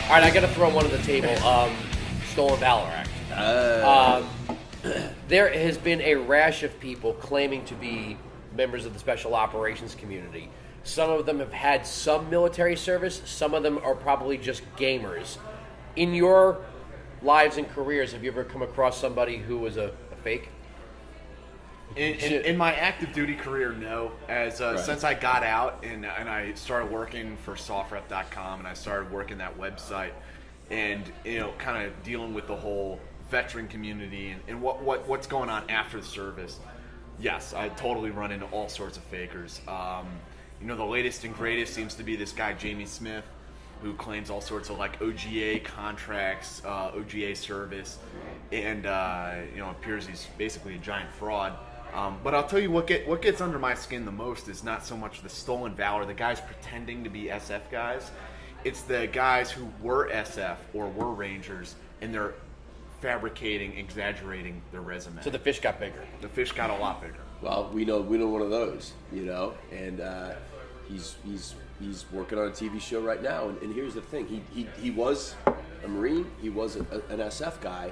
All right, I got to throw one on the table. Stolen Valor Act. There has been a rash of people claiming to be members of the special operations community. Some of them have had some military service. Some of them are probably just gamers. In your lives and careers, have you ever come across somebody who was a fake? In my active duty career, no. Since I got out and I started working for SOFREP.com and I started working that website, and kind of dealing with the whole veteran community and what's going on after the service. Yes, I totally run into all sorts of fakers. The latest and greatest seems to be this guy Jamie Smith, who claims all sorts of like OGA contracts, OGA service, and appears he's basically a giant fraud. But I'll tell you what gets under my skin the most is not so much the stolen valor, the guys pretending to be SF guys. It's the guys who were SF or were Rangers, and they're fabricating, exaggerating their resume. So the fish got bigger. The fish got a lot bigger. Well, we know one of those, and he's working on a TV show right now. And here's the thing: he was a Marine, he was an SF guy,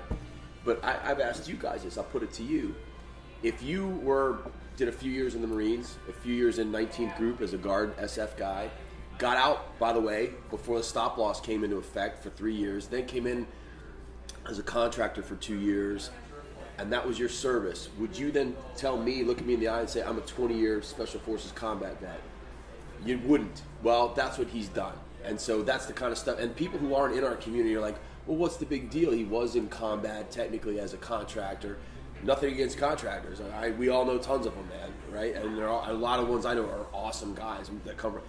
but I've asked you guys this. I'll put it to you: if you did a few years in the Marines, a few years in 19th Group as a guard SF guy, got out, by the way, before the stop loss came into effect for 3 years, then came in as a contractor for 2 years, and that was your service, would you then tell me, look at me in the eye and say, I'm a 20-year Special Forces combat vet? You wouldn't. Well, that's what he's done. And so that's the kind of stuff. And people who aren't in our community are like, well, what's the big deal? He was in combat technically as a contractor. Nothing against contractors. We all know tons of them, man, right? And there are a lot of ones I know are awesome guys that come from.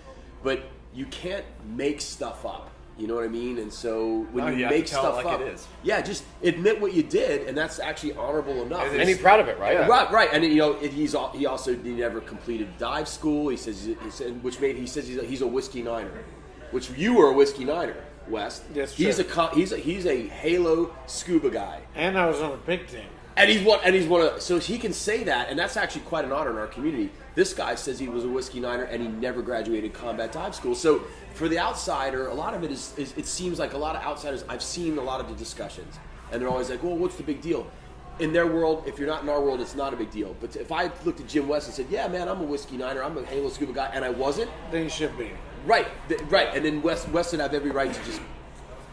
But you can't make stuff up. You know what I mean? And so when you make stuff up, yeah, just admit what you did, and that's actually honorable enough. And be proud of it, right? Yeah. Right. And he also never completed dive school. He says he's a whiskey niner, which you were a whiskey niner, West. Yes, he's a Halo scuba guy, and I was on a big team. And he's one of, so he can say that, and that's actually quite an honor in our community. This guy says he was a whiskey niner and he never graduated combat dive school. So for the outsider, a lot of it is it seems like a lot of outsiders, I've seen a lot of the discussions, and they're always like, well, what's the big deal? In their world, if you're not in our world, it's not a big deal. But if I looked at Jim West and said, yeah, man, I'm a whiskey niner, I'm a Halo scuba guy, and I wasn't, then you should be. Right. And then West would have every right to just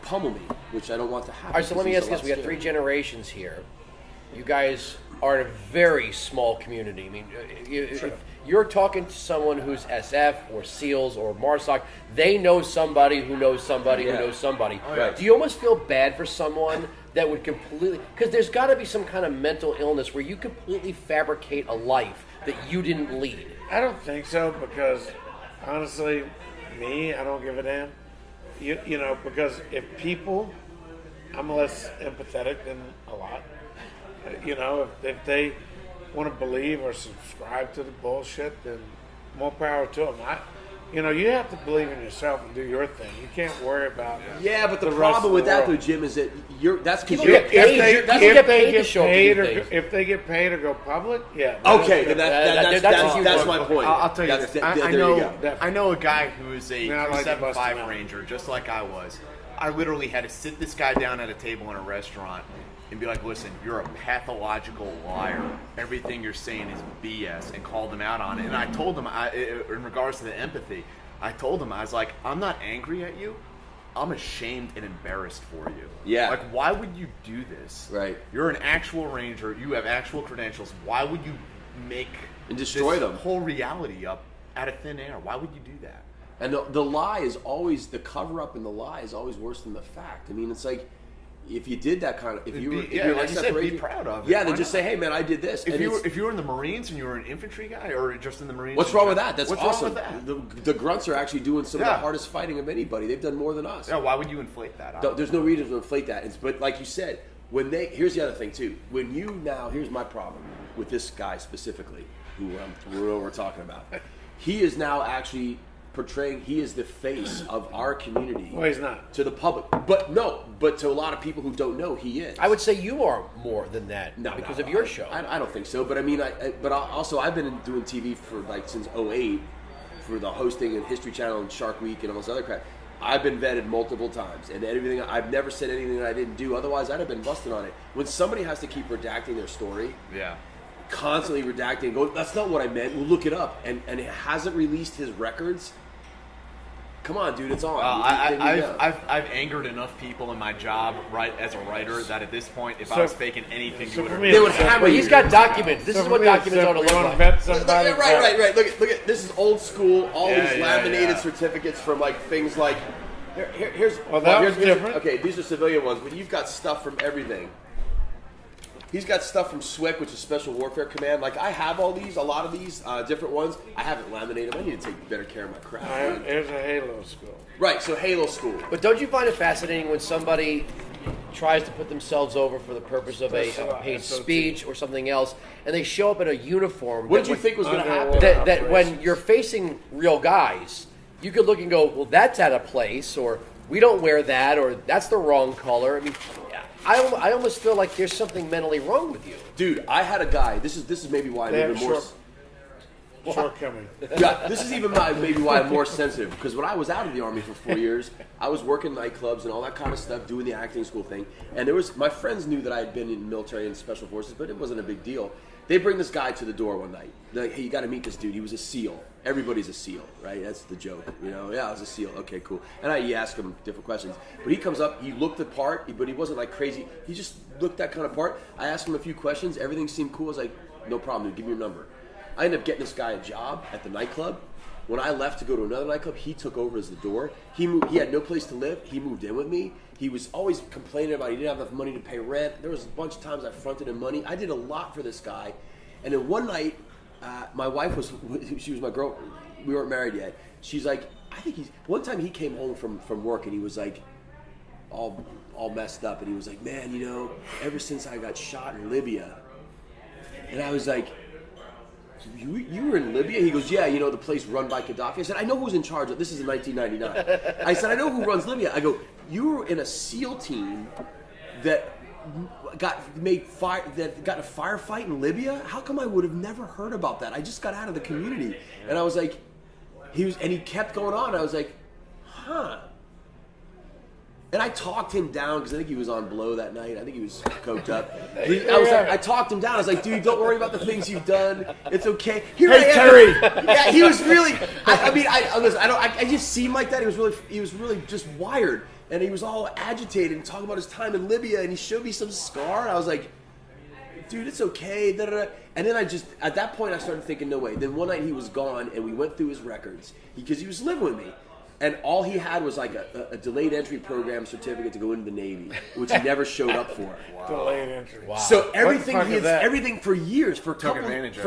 pummel me, which I don't want to happen. All right, so let me ask you this. We got 3 generations here. You guys are in a very small community. I mean, if you're talking to someone who's SF or SEALs or MARSOC, they know somebody who knows somebody who knows somebody. Right. Do you almost feel bad for someone that would completely... Because there's got to be some kind of mental illness where you completely fabricate a life that you didn't lead. I don't think so, because honestly, I don't give a damn. Because if people... I'm less empathetic than a lot. If they want to believe or subscribe to the bullshit, then more power to them. You have to believe in yourself and do your thing. You can't worry about. Yeah, but the problem with that, though, Jim, is that that's because if they get paid to go public, yeah. Okay, then that's my point. I'll tell you this. I know a guy who is a 375 Ranger, just like I was. I literally had to sit this guy down at a table in a restaurant and be like, listen, you're a pathological liar. Everything you're saying is BS, and called him out on it. And I told him, in regards to the empathy, I told him, I was like, I'm not angry at you. I'm ashamed and embarrassed for you. Yeah. Like, why would you do this? Right. You're an actual Ranger. You have actual credentials. Why would you make and destroy this whole reality up out of thin air? Why would you do that? And the lie is always, the cover-up in the lie is always worse than the fact. I mean, it's like, if you did that kind of, if you were like you said, be proud of it. Yeah, then just say, hey man, I did this. If you were in the Marines and you were an infantry guy, or just in the Marines, what's wrong with that? That's awesome. What's wrong with that? The grunts are actually doing some of the hardest fighting of anybody. They've done more than us. Yeah, why would you inflate that? There's no reason to inflate that. But like you said, here's the other thing too. Here's my problem with this guy specifically, who we're talking about. He is now actually portraying he is the face of our community. Well, he's not. To the public. But to a lot of people who don't know, he is. I would say you are more than that because of your show. I don't think so. But I mean, I've been doing TV for like since 2008 for the hosting and History Channel and Shark Week and all this other crap. I've been vetted multiple times, and everything. I've never said anything that I didn't do. Otherwise, I'd have been busted on it. When somebody has to keep redacting their story, constantly redacting, go, that's not what I meant. We'll look it up, and it hasn't released his records. Come on, dude, it's on. I've angered enough people in my job, as a writer, that at this point, if I was faking anything, they would hammer you. He's got documents. This is what documents ought to look like. Right. Look at this is old school. All these laminated certificates from like things like. Here's different. Okay, these are civilian ones, but you've got stuff from everything. He's got stuff from SWCC, which is Special Warfare Command. Like, I have a lot of these different ones. I haven't laminated them. I need to take better care of my crap. Here's a Halo school. Right, so Halo school. But don't you find it fascinating when somebody tries to put themselves over for the purpose of a paid speech or something else, and they show up in a uniform? What did you think was going to happen? That when you're facing real guys, you could look and go, well, that's out of place, or we don't wear that, or that's the wrong color. I mean, I almost feel like there's something mentally wrong with you. Dude, I had a guy. This is maybe why I'm even more shortcoming. Yeah, this is even maybe why I'm more sensitive, because when I was out of the Army for 4 years, I was working nightclubs and all that kind of stuff, doing the acting school thing. And my friends knew that I had been in the military and special forces, but it wasn't a big deal. They bring this guy to the door one night. They're like, hey, you got to meet this dude. He was a SEAL. Everybody's a SEAL, right? That's the joke, Yeah, I was a SEAL. Okay, cool. And you ask him different questions. But he comes up, he looked the part, but he wasn't like crazy. He just looked that kind of part. I asked him a few questions. Everything seemed cool. I was like, no problem, dude. Give me your number. I ended up getting this guy a job at the nightclub. When I left to go to another nightclub, he took over as the door. He had no place to live. He moved in with me. He was always complaining about he didn't have enough money to pay rent. There was a bunch of times I fronted him money. I did a lot for this guy. And then one night, my wife she was my girl. We weren't married yet. She's like, one time he came home from work and he was like, all messed up. And he was like, man, ever since I got shot in Libya. And I was like, you were in Libya? He goes, yeah, the place run by Gaddafi. I said, I know who's in charge of this. Is in 1999. I said, I know who runs Libya. I go, you were in a SEAL team that got in a firefight in Libya? How come I would have never heard about that? I just got out of the community. And I was like, he kept going on. I was like, huh. And I talked him down because I think he was on blow that night. I think he was coked up. I talked him down. I was like, dude, don't worry about the things you've done. It's okay. Hey, Terry. Yeah, he was really. I just seemed like that. He was really just wired, and he was all agitated and talking about his time in Libya. And he showed me some scar. And I was like, dude, it's okay. Da, da, da. And then at that point, I started thinking, no way. Then one night he was gone, and we went through his records because he was living with me. And all he had was like a delayed entry program certificate to go into the Navy, which he never showed up for. Wow. Delayed entry. Wow. So everything for years, for a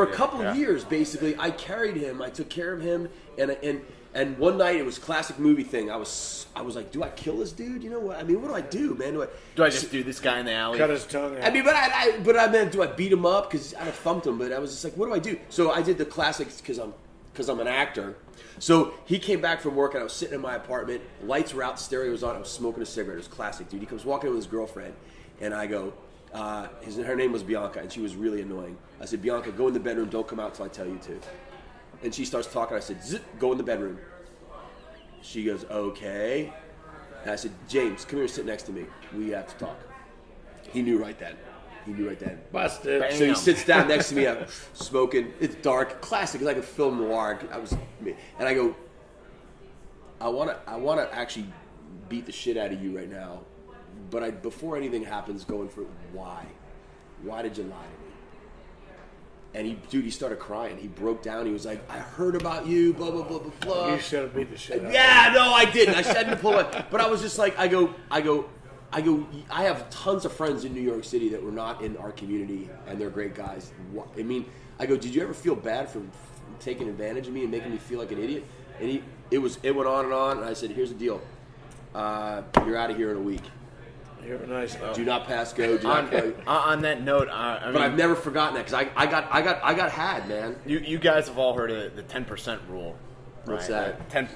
couple of years, basically, I carried him. I took care of him, and one night it was a classic movie thing. I was like, do I kill this dude? You know what? I mean, what do I do, man? Do I just do this guy in the alley? Cut his tongue out. I mean, but I meant, do I beat him up? Because I'd have thumped him. But I was just like, what do I do? So I did the classics because I'm an actor. So he came back from work and I was sitting in my apartment. Lights were out, stereo was on. I was smoking a cigarette. It was classic, dude. He comes walking in with his girlfriend, and I go, her name was Bianca, and she was really annoying. I said, Bianca, go in the bedroom. Don't come out till I tell you to. And she starts talking. I said, zip, go in the bedroom. She goes, okay. And I said, James, come here and sit next to me. We have to talk. He knew right then. Busted. So he sits down next to me. I'm smoking. It's dark. Classic. It's like a film noir. And I go, I want to actually beat the shit out of you right now. But before anything happens, going for why? Why did you lie to me? And he started crying. He broke down. He was like, I heard about you, blah, blah, blah, blah, blah. You should have beat the shit out Yeah, no, I didn't. I shouldn't pull it. But I was just like, I go, I have tons of friends in New York City that were not in our community, and they're great guys. I mean, I go, did you ever feel bad for taking advantage of me and making me feel like an idiot? And it went on, and I said, here's the deal. You're out of here in a week. You're nice. Do not pass go. On that note, but I've never forgotten that because I got had, man. You guys have all heard of the 10% rule. What's right? that?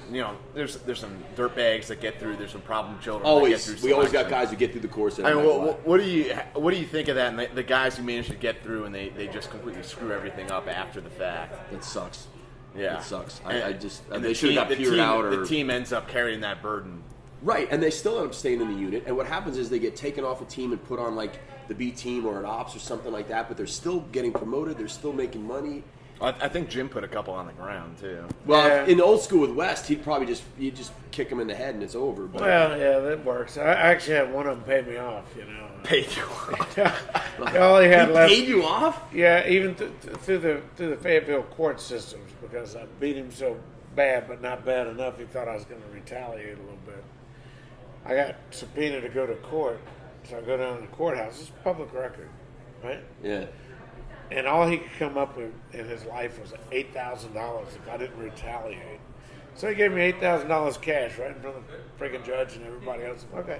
There's some dirt bags that get through. There's some problem children. That Always, get through we always got selection. guys who get through the course. I mean, what do you think of that? And the guys who manage to get through and they just completely screw everything up after the fact. That sucks. Yeah, it sucks. And they should have got peered out. Or the team ends up carrying that burden. Right, and they still end up staying in the unit. And what happens is they get taken off a team and put on like the B team or an ops or something like that. But they're still getting promoted. They're still making money. I think Jim put a couple on the ground too. Well, in the old school with West, he'd probably just kick him in the head and it's over. But. Well, yeah, that works. I actually had one of them pay me off. Paid you off. All he had left. Paid you off? Yeah, even through the Fayetteville court systems, because I beat him so bad, but not bad enough. He thought I was going to retaliate a little bit. I got subpoenaed to go to court, so I go down to the courthouse. It's public record, right? Yeah. And all he could come up with in his life was $8,000 if I didn't retaliate. So he gave me $8,000 cash right in front of the freaking judge and everybody else. Okay.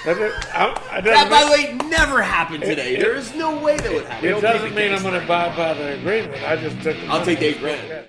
That, by the way, never happened today. There is no way that would happen. It doesn't mean I'm going to abide by the agreement. I just took the I'll money. take $8,000.